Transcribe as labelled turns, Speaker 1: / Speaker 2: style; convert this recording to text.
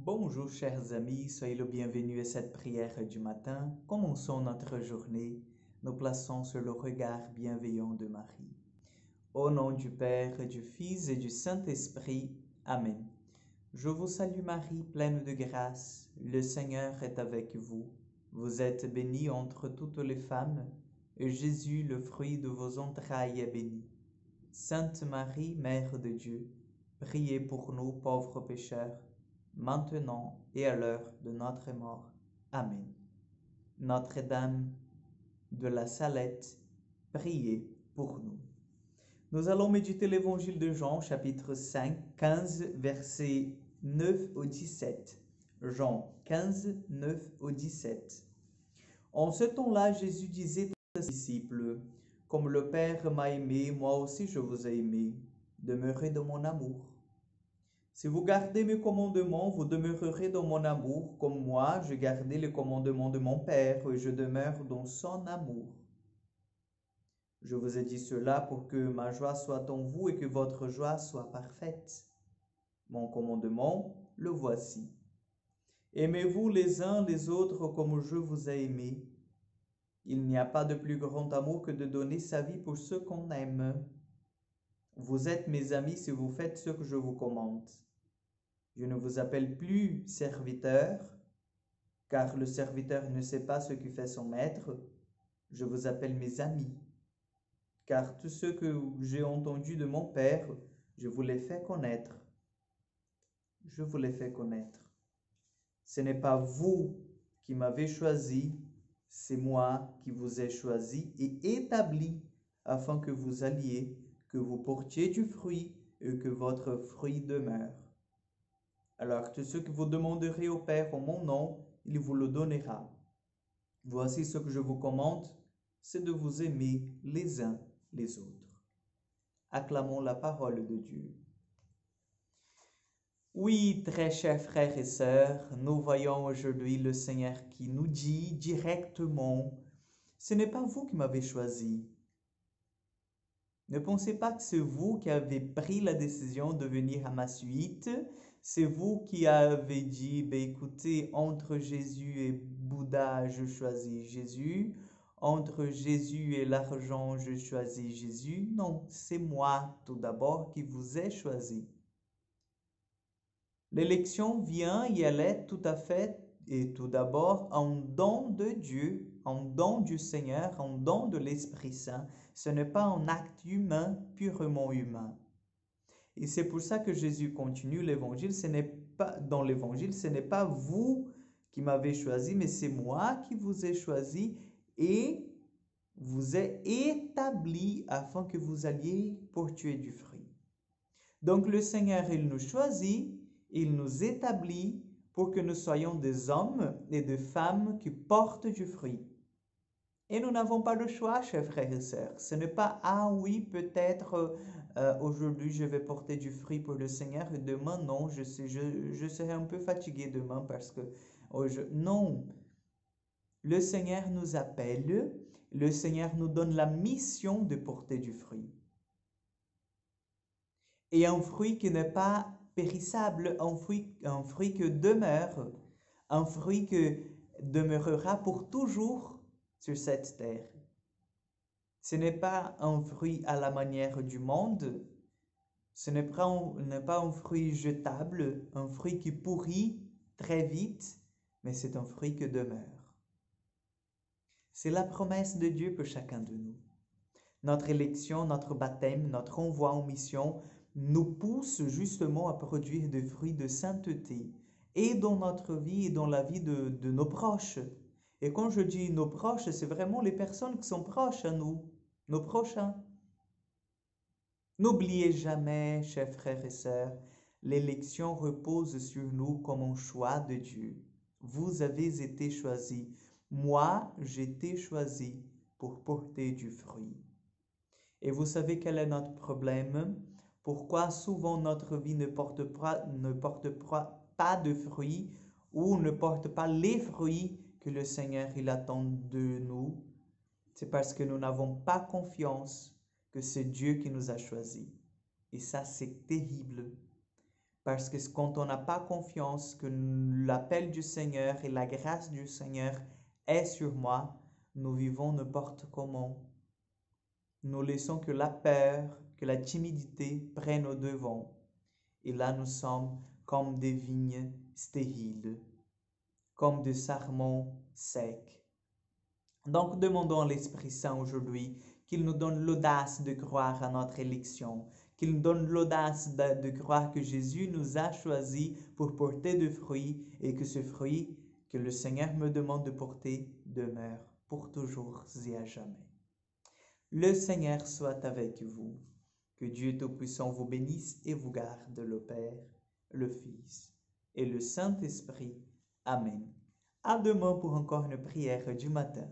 Speaker 1: Bonjour chers amis, soyez le bienvenu à cette prière du matin. Commençons notre journée, nous plaçons sur le regard bienveillant de Marie. Au nom du Père, du Fils et du Saint-Esprit. Amen. Je vous salue Marie, pleine de grâce, le Seigneur est avec vous. Vous êtes bénie entre toutes les femmes, et Jésus, le fruit de vos entrailles, est béni. Sainte Marie, Mère de Dieu, priez pour nous pauvres pécheurs, maintenant et à l'heure de notre mort. Amen. Notre-Dame de la Salette, priez pour nous. Nous allons méditer l'évangile de Jean, chapitre 5, 15, versets 9 au 17. Jean 15, 9 au 17. En ce temps-là, Jésus disait à ses disciples, « Comme le Père m'a aimé, moi aussi je vous ai aimé. Demeurez dans mon amour. Si vous gardez mes commandements, vous demeurerez dans mon amour, comme moi, je gardais les commandements de mon Père et je demeure dans son amour. Je vous ai dit cela pour que ma joie soit en vous et que votre joie soit parfaite. Mon commandement, le voici. Aimez-vous les uns les autres comme je vous ai aimé. Il n'y a pas de plus grand amour que de donner sa vie pour ceux qu'on aime. Vous êtes mes amis si vous faites ce que je vous commande. Je ne vous appelle plus serviteur, car le serviteur ne sait pas ce que fait son maître. Je vous appelle mes amis, car tout ce que j'ai entendu de mon Père, je vous l'ai fait connaître. Je vous l'ai fait connaître. Ce n'est pas vous qui m'avez choisi, c'est moi qui vous ai choisi et établi afin que vous alliez, que vous portiez du fruit et que votre fruit demeure. Alors tout ce que vous demanderez au Père en mon nom, il vous le donnera. Voici ce que je vous commande, c'est de vous aimer les uns les autres. Acclamons la parole de Dieu. Oui, très chers frères et sœurs, nous voyons aujourd'hui le Seigneur qui nous dit directement, ce n'est pas vous qui m'avez choisi. Ne pensez pas que c'est vous qui avez pris la décision de venir à ma suite. C'est vous qui avez dit, écoutez, entre Jésus et Bouddha, je choisis Jésus. Entre Jésus et l'argent, je choisis Jésus. Non, c'est moi tout d'abord qui vous ai choisi. L'élection vient et elle est tout à fait et tout d'abord un don de Dieu, un don du Seigneur, un don de l'Esprit Saint. Ce n'est pas un acte humain, purement humain. Et c'est pour ça que Jésus continue l'évangile. Dans l'évangile, ce n'est pas vous qui m'avez choisi, mais c'est moi qui vous ai choisi et vous ai établi afin que vous alliez porter du fruit. Donc le Seigneur, il nous choisit, il nous établit pour que nous soyons des hommes et des femmes qui portent du fruit. Et nous n'avons pas le choix, chers frères et sœurs. Ce n'est pas, ah oui, peut-être aujourd'hui je vais porter du fruit pour le Seigneur et demain non, je serai un peu fatigué demain parce que... Non, le Seigneur nous appelle, le Seigneur nous donne la mission de porter du fruit. Et un fruit qui n'est pas périssable, un fruit que demeure, un fruit que demeurera pour toujours sur cette terre. Ce n'est pas un fruit à la manière du monde, ce n'est pas un fruit jetable, un fruit qui pourrit très vite, mais c'est un fruit qui demeure. C'est la promesse de Dieu pour chacun de nous. Notre élection, notre baptême, notre envoi en mission nous pousse justement à produire des fruits de sainteté et dans notre vie et dans la vie de nos proches. Et quand je dis nos proches, c'est vraiment les personnes qui sont proches à nous, nos prochains. N'oubliez jamais, chers frères et sœurs, l'élection repose sur nous comme un choix de Dieu. Vous avez été choisis. Moi, j'ai été choisi pour porter du fruit. Et vous savez quel est notre problème? Pourquoi souvent notre vie ne porte pas de fruits ou ne porte pas les fruits que le Seigneur il attend de nous? C'est parce que nous n'avons pas confiance que c'est Dieu qui nous a choisis. Et ça, c'est terrible. Parce que quand on n'a pas confiance que l'appel du Seigneur et la grâce du Seigneur est sur moi, nous vivons n'importe comment. Nous laissons que la peur, que la timidité prennent au devant. Et là, nous sommes comme des vignes stériles, comme des sarments secs. Donc, demandons à l'Esprit Saint aujourd'hui qu'il nous donne l'audace de croire à notre élection, qu'il nous donne l'audace de croire que Jésus nous a choisis pour porter du fruit et que ce fruit que le Seigneur me demande de porter demeure pour toujours et à jamais. Le Seigneur soit avec vous. Que Dieu Tout-Puissant vous bénisse et vous garde, le Père, le Fils et le Saint-Esprit. Amen. À demain pour encore une prière du matin.